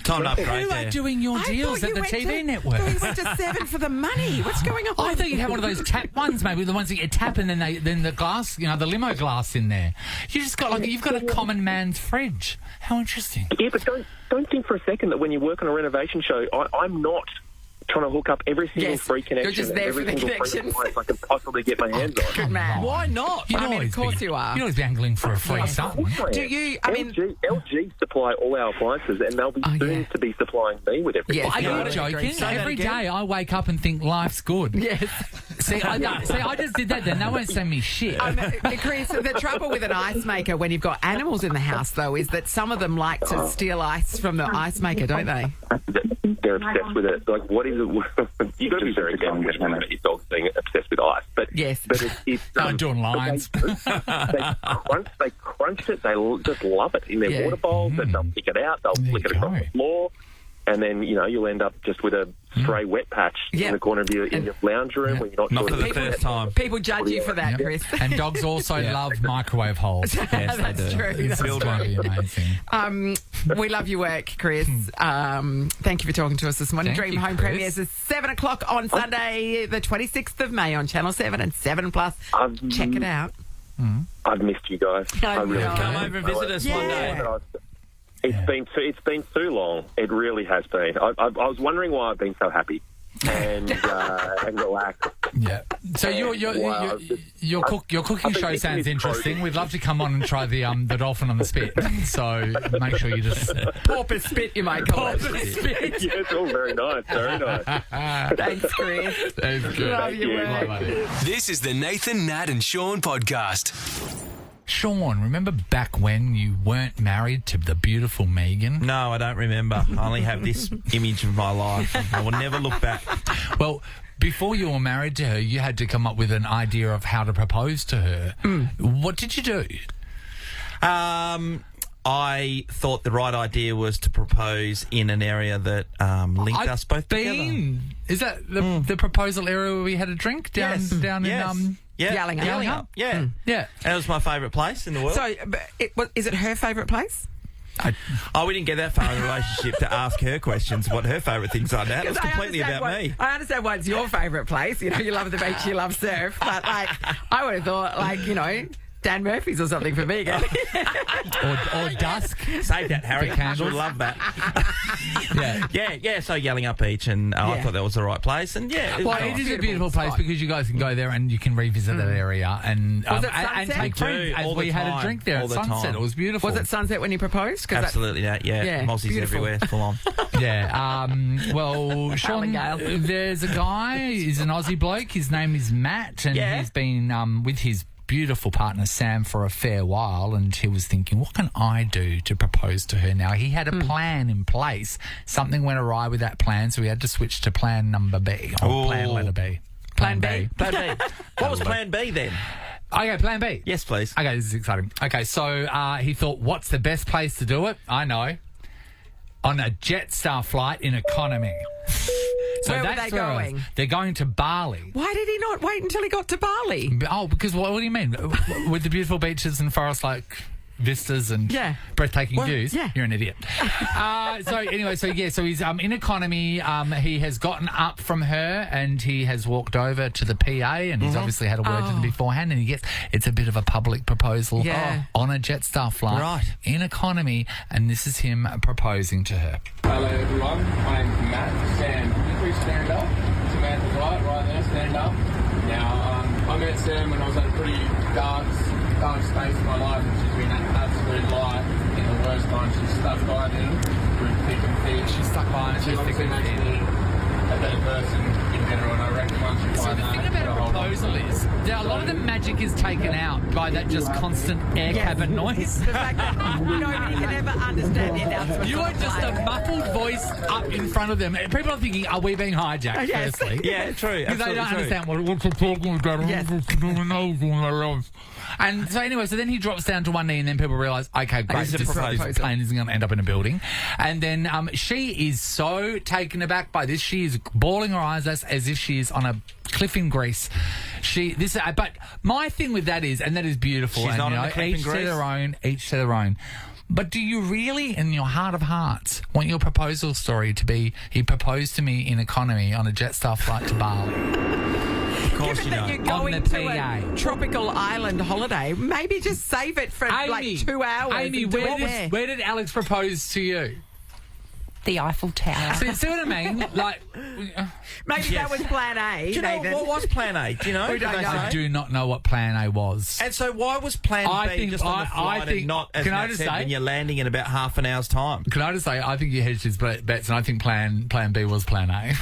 Time to upgrade Who are there. doing your deals at the TV network? We went to 7 for the money. What's going on? I thought you'd have one of those tap ones, maybe the ones that you tap and then the glass, the limo glass in there. You just got you've got a common man's fridge. How interesting. Yeah, but don't think for a second that when you work on a renovation show, I'm not trying to hook up every single free connection. You're just there every for the single free connections. device I can possibly get my hands on. Good man. Why not? You'd I mean, always of course be, you are. You'd always be angling for a free something. Do you? I mean, LG supply all our appliances, and they'll be soon to be supplying me with everything. Yes, Are no, you I joking? agree. Say that Every again. day I wake up and think life's good. yes. See, I just did that. Then they won't send me shit. Chris, the trouble with an ice maker when you've got animals in the house, though, is that some of them like to steal ice from the ice maker, don't they? They're obsessed with it. Like, what is it? You've got to be very careful when your dog's being obsessed with ice. But it's I'm doing lines. They crunch it. They just love it in their water bowls. They'll pick it out. They'll flick it across the floor. And then, you'll end up just with a stray wet patch in the corner of your lounge room where you're not for the sure. first time. People judge you for that, Chris. And dogs also love microwave holes. Yes, That's they do. true. It's That's going to be amazing. We love your work, Chris. Thank you for talking to us this morning. Thank Dream you, Home Chris. premieres is 7 o'clock on Sunday, the 26th of May on Channel 7 and 7 Plus. Check it out. I've missed you guys. I really know. Come over and visit us one day. It's been too long. It really has been. I was wondering why I've been so happy and relaxed. Yeah. So your cooking show sounds interesting. We'd love to come on and try the dolphin on the spit. So make sure you just Porpoise spit, you might call it. spit. Yeah, it's all very nice. Very nice. Thanks, Chris. That's good. Love your work. This is the Nathan, Nat and Sean podcast. Sean, remember back when you weren't married to the beautiful Megan? No, I don't remember. I only have this image of my life. I will never look back. Well, before you were married to her, you had to come up with an idea of how to propose to her. What did you do? I thought the right idea was to propose in an area that linked us both together. Is that the proposal area where we had a drink down in Yelling up. Yeah. Yeah. That was my favourite place in the world. So, is it her favourite place? We didn't get that far in the relationship to ask her questions what her favourite things are now. It was completely about me. I understand why it's your favourite place. You love the beach, you love surf. But, I would have thought, Dan Murphy's or something for me again. or dusk. Save that, Harry. The candles. Would love that. Yeah. So Yelling Up Beach, and I thought that was the right place. And it is a beautiful place because you guys can go there and you can revisit that area and take friends. As we had a drink there at Sunset. It was beautiful. Was it Sunset when you proposed? Absolutely, yeah. Mozzies everywhere, full on. Yeah. Well, Sean, there's a guy. He's an Aussie bloke. His name is Matt, and he's been with his beautiful partner, Sam, for a fair while, and he was thinking, what can I do to propose to her now? He had a plan in place. Something went awry with that plan, so he had to switch to plan number B, or plan letter B. Plan B. Plan B. What was plan B then? Okay, plan B. Yes, please. Okay, this is exciting. Okay, so he thought, what's the best place to do it? I know. On a Jetstar flight in economy. So Where were they going? They're going to Bali. Why did he not wait until he got to Bali? Oh, because what do you mean? With the beautiful beaches and forests like vistas and breathtaking views. Yeah. You're an idiot. So he's in economy. He has gotten up from her and he has walked over to the PA and he's obviously had a word to them beforehand, and it's a bit of a public proposal on a Jetstar flight in economy, and this is him proposing to her. Hello everyone, my name's Matt. Sam, can you please stand up? Samantha's right there, stand up. Now, I met Sam when I was at a pretty dark space in my life, and she's been an absolute light in the worst times. She's stuck by me through thick and thin. She's stuck by me through thick and thin. A better person in general, and I reckon once you So the thing about a proposal is that a lot of the magic is taken out by that just constant air cabin noise. The fact that nobody can ever understand the announcement. You are just a muffled voice up in front of them. People are thinking, are we being hijacked, firstly? Yeah, true. Because they don't Absolutely understand what you're talking about. And so anyway, so then he drops down to one knee and then people realise, okay, great, this plane isn't going to end up in a building. And then she is so taken aback by this. She is bawling her eyes as if she is on a cliff in Greece. But my thing with that is, and that is beautiful, She's and not on a cliff in each to Greece? their own, each to their own. But do you really, in your heart of hearts, want your proposal story to be, he proposed to me in economy on a Jetstar flight to Bali? Of course Given that you're On going the to PA. a tropical island holiday, maybe just save it for like 2 hours. Amy, and do where did Alex propose to you? The Eiffel Tower. See what I mean? Like, maybe that was plan A. Do you know Nathan. what was plan A? Do you know? We don't Did they know. I say? do not know what plan A was. And so why was plan B just on the flight and not, as Matt said, when you're landing in about half an hour's time? Can I just say, I think you hedged his bets, and I think plan B was plan A.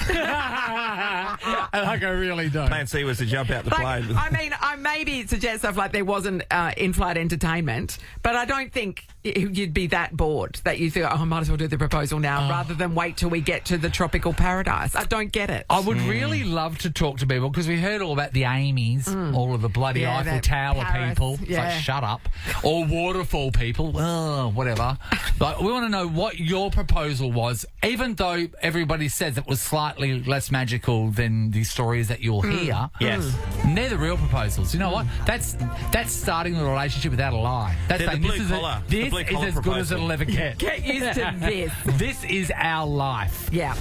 Like, I really don't. Plan C was to jump out the plane. I mean, I maybe suggest stuff like there wasn't in-flight entertainment, but I don't think you'd be that bored that you think, I might as well do the proposal now rather than wait till we get to the tropical paradise. I don't get it. I would really love to talk to people because we heard all about the Amy's, all of the bloody Eiffel Tower Paris, people. It's like, shut up. Or waterfall people. Whatever. Like, we want to know what your proposal was, even though everybody says it was slightly less magical than the stories that you'll hear. Yes. They're the real proposals. You know what? That's starting the relationship without a lie. That's They're the saying, blue collar. this blue is collar as good as proposal. it'll ever get. Get used to this. This is our life. Yeah.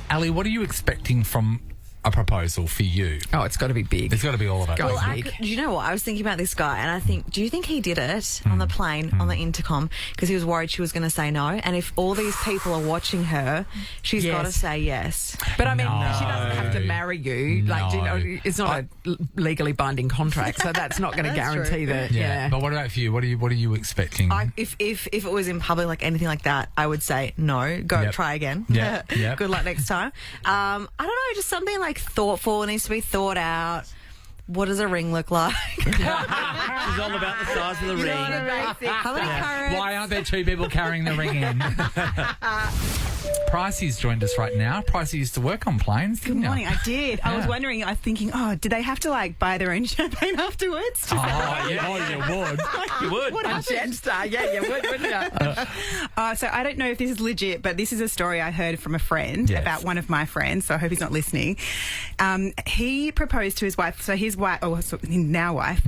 Ali, what are you expecting from a proposal for you? Oh, it's got to be big. It's got to be all of it. Go Well, big. do you know what? I was thinking about this guy, and I think, do you think he did it on the plane, on the intercom, because he was worried she was going to say no? And if all these people are watching her, she's got to say yes. But I mean, she doesn't have to marry you. Like, do you know, it's not a legally binding contract, so that's not going to guarantee that. Yeah. But what about for you? What are you expecting? If it was in public, like anything like that, I would say no. Go try again. Yeah. Yep. Good luck next time. I don't know, just something like thoughtful, needs to be thought out. What does a ring look like? She's all about the size of the ring. How many carrots? Why aren't there two people carrying the ring in? Pricey's joined us right now. Pricey used to work on planes, Good morning. I did. I was wondering, I was thinking, did they have to like buy their own champagne afterwards? You would. You would. What happened? Jetstar, yeah, you would, wouldn't you? So I don't know if this is legit, but this is a story I heard from a friend about one of my friends, so I hope he's not listening. He proposed to his wife, so his wife, now wife,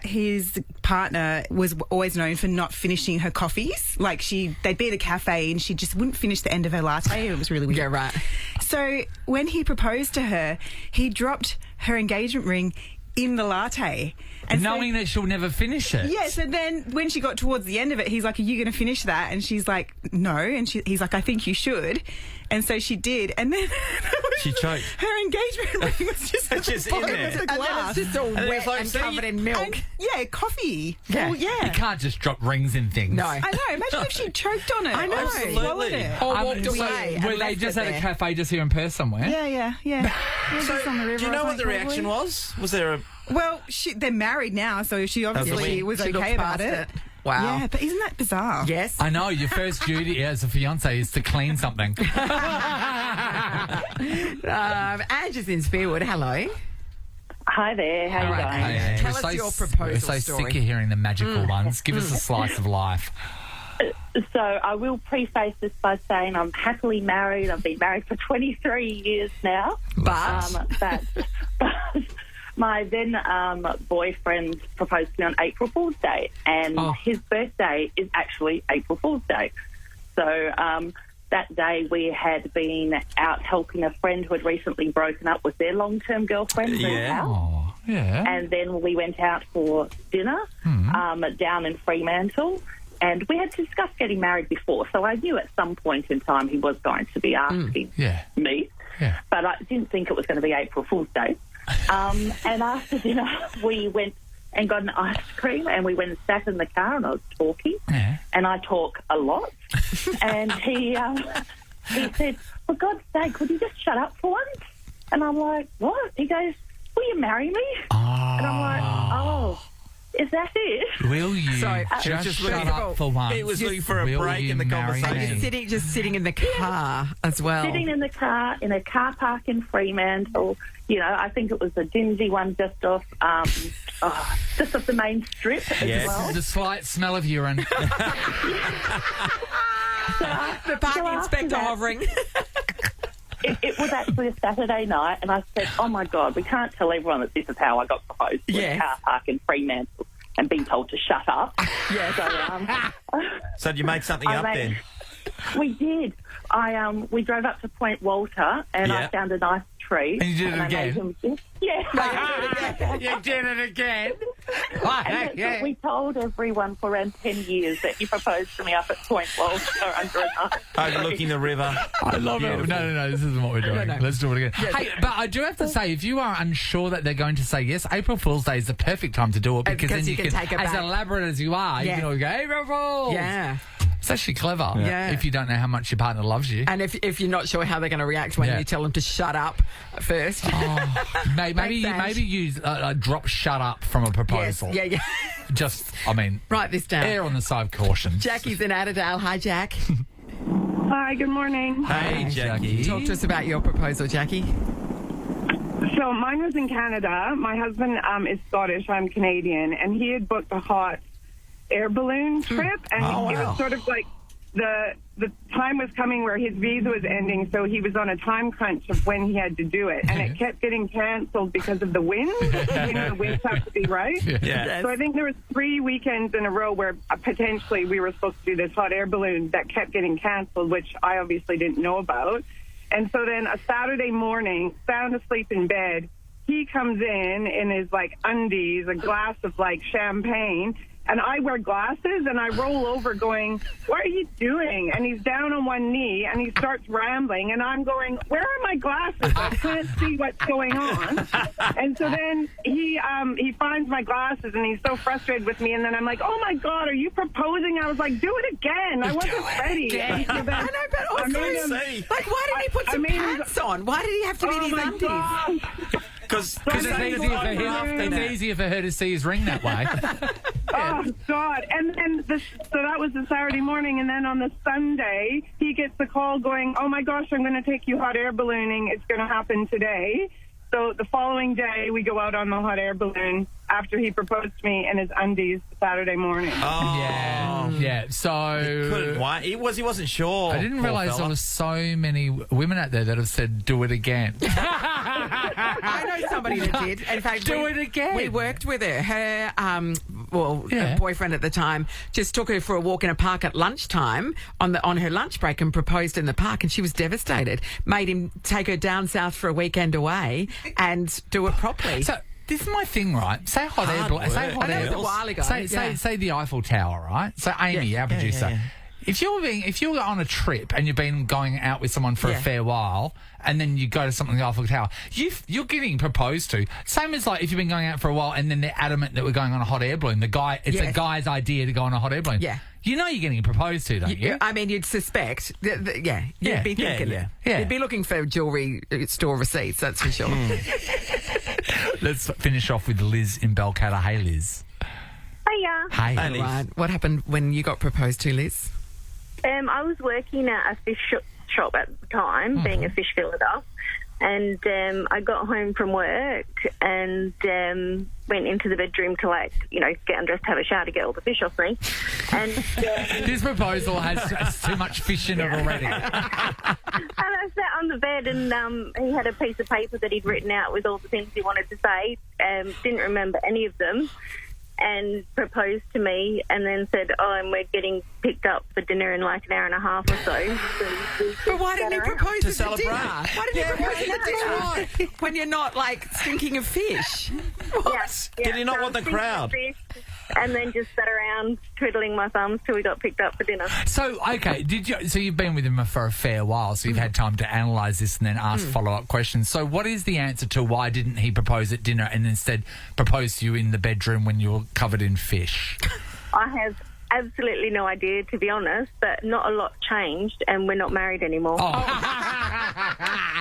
his partner was always known for not finishing her coffees. Like they'd be at a cafe and she just wouldn't finish the end of her latte. It was really weird. Yeah, right. So when he proposed to her, he dropped her engagement ring in the latte. And knowing that she'll never finish it. Yes, and then when she got towards the end of it, he's like, are you going to finish that? And she's like, no. And he's like, I think you should. And so she did. And then she choked. Her engagement ring was just at the bottom in of the And then glass. it's just all wet like, and covered in milk. And, coffee. Yeah. Well, yeah. You can't just drop rings in things. No. I know. Imagine if she choked on it. I know. Or swallowed it. Or walked away. and Were they left just it at a there. cafe just here in Perth somewhere? Yeah. So, do you know what the reaction was? Was there a Well, they're married now, so she obviously was okay about it. Wow. Yeah, but isn't that bizarre? Yes. I know, your first duty as a fiancé is to clean something. Ange is in Spearwood. Hello. Hi there, how you going? Hey, Tell us your proposal We're so story. sick of hearing the magical ones. Give us a slice of life. So I will preface this by saying I'm happily married. I've been married for 23 years now. But my then boyfriend proposed to me on April Fool's Day, and his birthday is actually April Fool's Day. So that day we had been out helping a friend who had recently broken up with their long-term girlfriend. And then we went out for dinner down in Fremantle. And we had discussed getting married before, so I knew at some point in time he was going to be asking me. Yeah. But I didn't think it was going to be April Fool's Day. And after dinner, we went and got an ice cream, and we went and sat in the car, and I was talking. And I talk a lot. And he said, for God's sake, could you just shut up for once? And I'm like, what? He goes, will you marry me? And I'm like, oh. Is that it? Will you just shut up for once? He was looking for a break in the conversation. Just sitting in the car as well. Sitting in the car in a car park in Fremantle. You know, I think it was a dingy one just off the main strip as well. The slight smell of urine. The parking inspector hovering. It was actually a Saturday night, and I said, oh, my God, we can't tell everyone that this is how I got proposed to in a car park in Fremantle and being told to shut up. So did you make something up then? We did. We drove up to Point Walter, and I found a nice tree. And you did it again? You did it again. We told everyone for around 10 years that he proposed to me up at Point Walter under a nice tree. Overlooking the river. I love it. No, this isn't what we're doing. Let's do it again. Hey, but I do have to say, if you are unsure that they're going to say yes, April Fool's Day is the perfect time to do it because then you can take it back. As elaborate as you are, you can always go, April Fools! Yeah. It's actually clever if you don't know how much your partner loves you. And if you're not sure how they're going to react when you tell them to shut up first. Maybe use drop shut up from a proposal. Yes. Yeah. Just, write this down. Err on the side of caution. Jackie's in Adderale. Hi, Jack. Hi, good morning. Hey, Jackie. Talk to us about your proposal, Jackie. So mine was in Canada. My husband is Scottish. I'm Canadian. And he had booked a hot air balloon trip, and it was sort of like the time was coming where his visa was ending, so he was on a time crunch of when he had to do it, and it kept getting cancelled because of the wind. The winds have to be right. So I think there was 3 weekends in a row where potentially we were supposed to do this hot air balloon that kept getting cancelled, which I obviously didn't know about. And so then a Saturday morning, sound asleep in bed, he comes in his like undies, a glass of like champagne. And I wear glasses, and I roll over going, what are you doing? And he's down on one knee, and he starts rambling, and I'm going, where are my glasses? I can't see what's going on. And so then he finds my glasses, and he's so frustrated with me, and then I'm like, oh, my God, are you proposing? I was like, do it again. I wasn't ready. I know, but also, why didn't he put some pants on? Why did he have to be these undies? Because it's easier for her to see his ring that way. Oh, God. And so that was the Saturday morning, and then on the Sunday, he gets the call going, oh, my gosh, I'm going to take you hot air ballooning. It's going to happen today. So the following day, we go out on the hot air balloon after he proposed to me in his undies Saturday morning. Oh. Yeah. So he couldn't wait. He wasn't sure. I didn't realise there were so many women out there that have said, do it again. I know somebody that did. In fact, do it again. We worked with her. Her boyfriend at the time just took her for a walk in a park at lunchtime on her lunch break and proposed in the park, and she was devastated. Made him take her down south for a weekend away and do it properly. So this is my thing, right? Say hot air. Say hot air. A while ago. Say the Eiffel Tower, right? So Amy, our producer. Yeah. If you're on a trip and you've been going out with someone for a fair while, and then you go to something like the Eiffel Tower, you're getting proposed to. Same as like if you've been going out for a while and then they're adamant that we're going on a hot air balloon. It's a guy's idea to go on a hot air balloon. Yeah. You know you're getting proposed to, don't you? I mean, you'd suspect. You'd be thinking. You'd be looking for jewellery store receipts, that's for sure. Let's finish off with Liz in Balcatta. Hey, Liz. Hiya. Hey. All right. What happened when you got proposed to, Liz? I was working at a fish shop at the time, being a fish filleter, and I got home from work and went into the bedroom to, get undressed, have a shower to get all the fish off me. And this proposal has too much fish in it already. And I sat on the bed and he had a piece of paper that he'd written out with all the things he wanted to say. Didn't remember any of them. And proposed to me and then said, and we're getting picked up for dinner in like an hour and a half or so. But why didn't he propose to to celebrate? Why didn't he propose to dinner when you're not, stinking of fish? What? Did he not want the crowd? And then just sat around twiddling my thumbs till we got picked up for dinner. So, okay, so you've been with him for a fair while, so you've had time to analyse this and then ask follow-up questions. So what is the answer to why didn't he propose at dinner and instead propose to you in the bedroom when you were covered in fish? I have absolutely no idea, to be honest, but not a lot changed and we're not married anymore.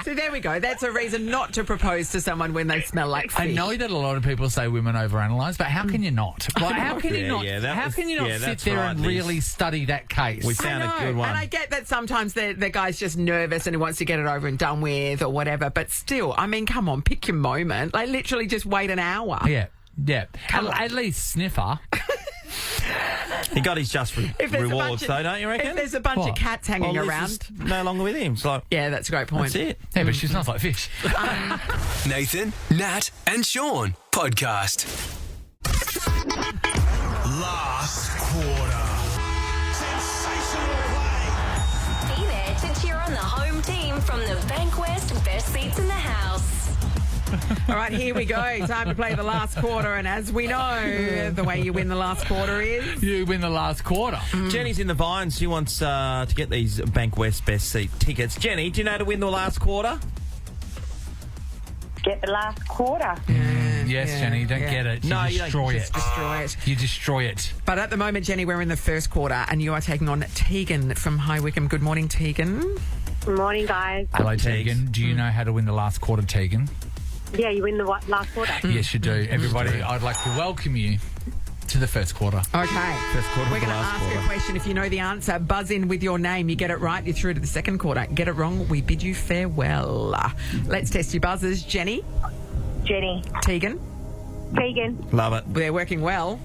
So there we go. That's a reason not to propose to someone when they smell like fish. I know that a lot of people say women overanalyze, but how can you not? How can you not? How can you not sit there and really study that case? We found a good one. And I get that sometimes the guy's just nervous and he wants to get it over and done with or whatever, but still, I mean, come on, pick your moment. Literally just wait an hour. Yeah. At least sniffer. He got his just rewards, though, don't you reckon? If there's a bunch of cats hanging around. No longer with him. So yeah, that's a great point. That's it. Yeah, but she smells like fish. Nathan, Nat, and Sean podcast. Last quarter. Sensational play. Be there to cheer on the home team from the Bankwest Best Seats in the House. All right, here we go. Time to play the last quarter. And as we know, the way you win the last quarter is... You win the last quarter. Jenny's in the Vines. She wants to get these Bankwest Best Seat tickets. Jenny, do you know how to win the last quarter? Get the last quarter. Yes, Jenny, you don't get it. You destroy it. Destroy it. You destroy it. But at the moment, Jenny, we're in the first quarter and you are taking on Tegan from High Wycombe. Good morning, Tegan. Good morning, guys. Hello, Tegan. Do you know how to win the last quarter, Tegan? Yeah, you win the last quarter. Yes, you do. Everybody, I'd like to welcome you to the first quarter. Okay. First quarter. We're going to ask a question. If you know the answer, buzz in with your name. You get it right, you're through to the second quarter. Get it wrong, we bid you farewell. Let's test your buzzers. Jenny. Jenny. Tegan. Tegan. Love it. They're working well.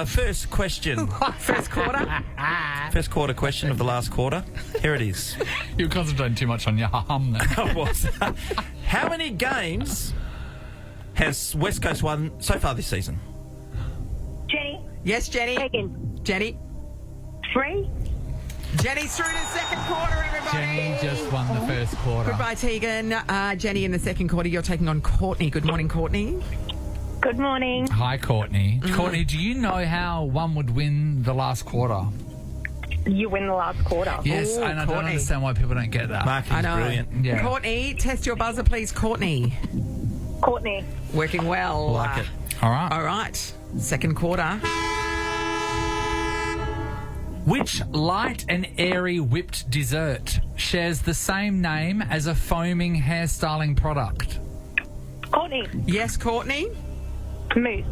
First question. First quarter. First quarter question of the last quarter. Here it is. You're concentrating too much on your hum there. I was. How many games has West Coast won so far this season? Jenny. Yes, Jenny. Tegan. Jenny. 3. Jenny's through to the second quarter, everybody. Jenny just won the first quarter. Goodbye, Tegan. Jenny, in the second quarter, you're taking on Courtney. Good morning, Courtney. Good morning. Hi, Courtney. Courtney, do you know how one would win the last quarter? You win the last quarter. Yes, and I don't understand why people don't get that. Marking's brilliant. Yeah. Courtney, test your buzzer, please. Courtney. Courtney. Working well. Like it. All right. All right. Second quarter. Which light and airy whipped dessert shares the same name as a foaming hairstyling product? Courtney. Yes, Courtney. Mousse.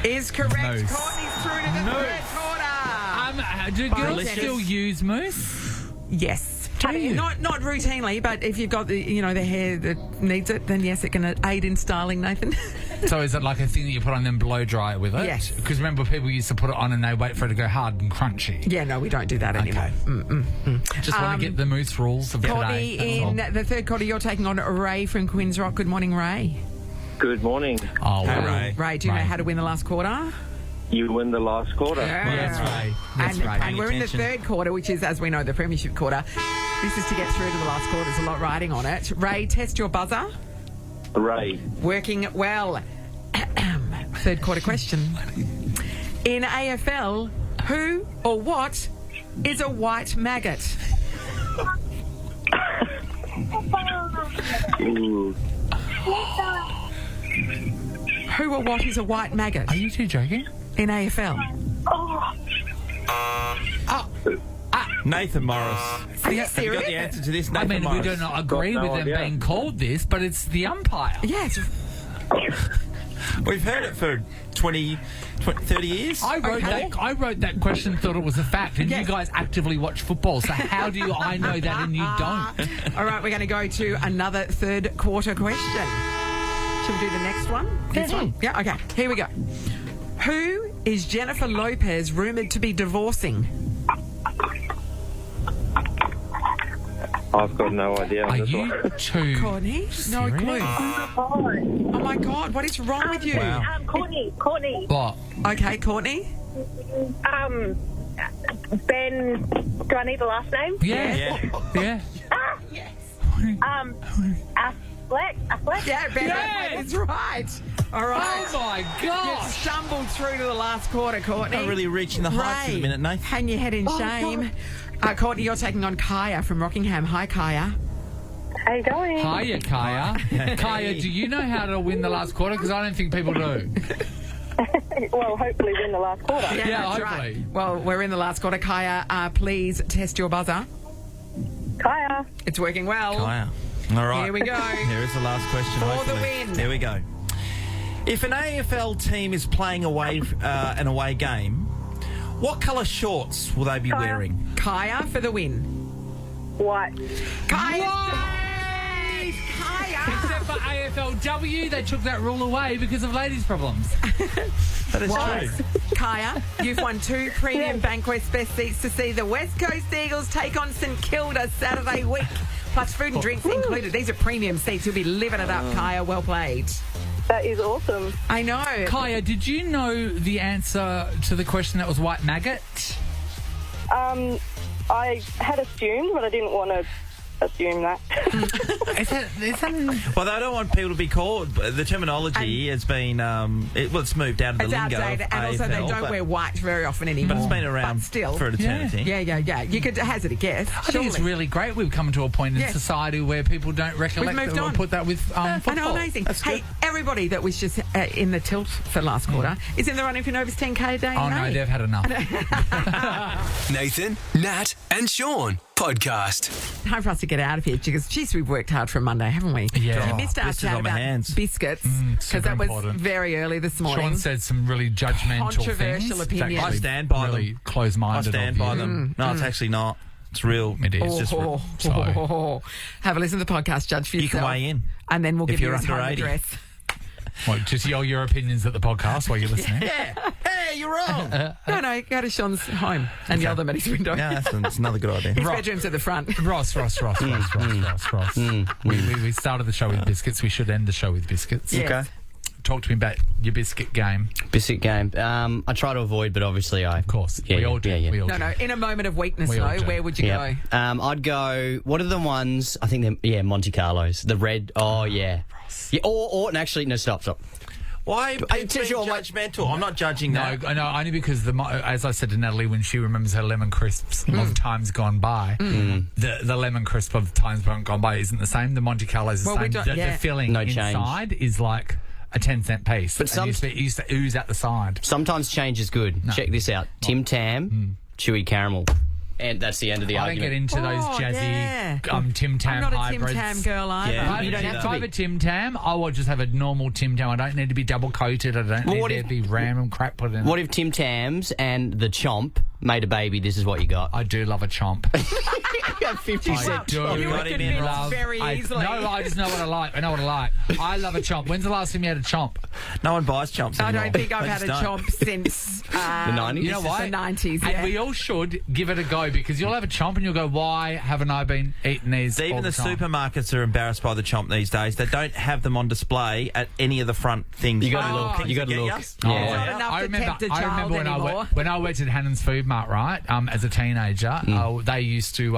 Is correct. Mousse. Courtney's through to the third quarter. Do girls still use mousse? Yes. Do you? Not routinely, but if you've got the hair that needs it, then yes, it can aid in styling, Nathan. So is it like a thing that you put on and then blow dry it with it? Yes. Because remember, people used to put it on and they wait for it to go hard and crunchy. Yeah, no, we don't do that anymore. Just want to get the mousse rules of Courtney, today. in the third quarter, you're taking on Ray from Queen's Rock. Good morning, Ray. Good morning. Oh, Hey, Ray. Ray, do you know how to win the last quarter? You win the last quarter. Yes, Ray. Yes, Ray. And we're in the third quarter, which is, as we know, the premiership quarter. This is to get through to the last quarter. There's a lot riding on it. Ray, test your buzzer. Ray. Working well. Third quarter question. In AFL, who or what is a white maggot? Ooh. Who or what is a white maggot? Are you two joking? In AFL. Nathan Morris. Are you Have you got the answer to this, I Nathan mean, Morris? we do not agree with them being called this, but it's the umpire. Yes. We've heard it for 20 30 years. I wrote that question, thought it was a fact, and you guys actively watch football, so how do I know that and you don't? All right, we're going to go to another third quarter question. Should we do the next one? This one? Yeah, okay. Here we go. Who is Jennifer Lopez rumoured to be divorcing? I've got no idea. Are you two? Courtney? No clue. Oh my God, what is wrong with you? Wow. Courtney. What? Okay, Courtney? Ben, do I need the last name? Yeah. Affleck? Yeah, Ben Affleck is right. All right. Oh my You gosh! stumbled through to the last quarter, Courtney. Not really reaching the heights at the minute, Nathan. Hang your head in shame. Courtney, you're taking on Kaya from Rockingham. Hi, Kaya. How you going? Hiya, Kaya. Kaya, do you know how to win the last quarter? Because I don't think people do. Well, hopefully win the last quarter. Yeah, that's hopefully. right. Well, we're in the last quarter. Kaya, please test your buzzer. Kaya. It's working well. Kaya. All right. Here we go. Here is the last question. For the hopefully. win. Here we go. If an AFL team is playing an away game, what colour shorts will they be wearing? Kaya for the win. White. Kaya. Except for AFLW, they took that rule away because of ladies' problems. That is true. Kaya, you've won 2 premium Bankwest best seats to see the West Coast Eagles take on St Kilda Saturday week. Plus food and drinks included. These are premium seats. You'll be living it up, Kaya. Well played. That is awesome. I know. Kaya, did you know the answer to the question that was white maggot? I had assumed, but I didn't want to assume that. Well, they don't want people to be called. The terminology has been, it's moved out of the It's lingo. outdated, and also they don't wear white very often anymore. But it's been around for an eternity. Yeah. You could hazard a guess. I think it's really great we've come to a point in society where people don't recollect We've moved that we'll on. put that with I football. know, amazing. Hey, everybody that was just in the tilt for last quarter is in the running for Nova's 10K day. Oh, no, they've had enough. Nathan, Nat, and Sean podcast. Time for us to get out of here because, geez, we've worked hard for a Monday, haven't we? Yeah. You missed our blisters chat on my about hands. biscuits because super that was important. very early this morning. Sean said some really judgmental Controversial things. opinions. I stand by really them. close-minded. I stand by them. No, it's actually not. It's real. It is. It's just real. Have a listen to the podcast, judge for You yourself. can weigh in. And then we'll if give you you're his under home 80. address. What, just yell your opinions at the podcast while you're listening? Yeah. Hey, you're wrong. No, go to Sean's home and yell them at his window. Yeah, that's another good idea. His bedroom's at the front. Ross. We started the show with biscuits. We should end the show with biscuits. Yes. Okay. Talk to me about your biscuit game. Biscuit game. I try to avoid, but obviously I... Of course. Yeah, we all do. yeah. We all do. No, in a moment of weakness, We all though, do. where would you go? I'd go... What are the ones... I think they're... Yeah, Monte Carlos. The red... Oh, yeah. Yeah, or actually... No, stop. Why are you being judgmental? I'm not judging No, that. no, only because, as I said to Natalie when she remembers her lemon crisps of times gone by, the lemon crisp of times gone by isn't the same. The Monte Carlo is the same. The filling No change. inside is like a 10-cent piece. But it used to ooze out the side. Sometimes change is good. Check this out. Tim Tam, chewy caramel. And that's the end of the I don't argument. get into those jazzy Tim Tam I'm not a hybrids. Tim Tam girl either. Yeah. If You don't have to I have be. a Tim Tam, I will just have a normal Tim Tam. I don't need to be double coated. I don't need to be random crap put in. What if Tim Tams and the Chomp made a baby? This is what you got. I do love a chomp. You got 50 I cents. do You were convinced very easily. No, I just know what I like. I know what I like. I love a chomp. When's the last time you had a chomp? No one buys chomps I anymore. don't think I've They had a just don't. chomp since The 90s? You know what? the 90s. And Yeah. we all should give it a go because you'll have a chomp and you'll go, why haven't I been eating these all Even the time? supermarkets are embarrassed by the chomp these days. They don't have them on display at any of the front things. You got to look. Things You got that to get look. ya. Yeah. Not enough to tempt a child when anymore. when I worked at Hannon's Food Mart, right, as a teenager, they used to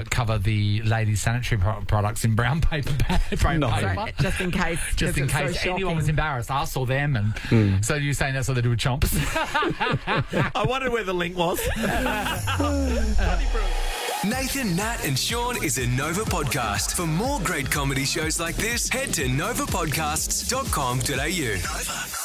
cover the ladies' sanitary products in brown paper. Brown paper. So, just in case. Just in because it's case so anyone was shocking. embarrassed, us or them. And so you're saying that's what they do with chomps? I wondered where the link was. Nathan, Nat, and Sean is a Nova podcast. For more great comedy shows like this, head to novapodcasts.com.au. Nova.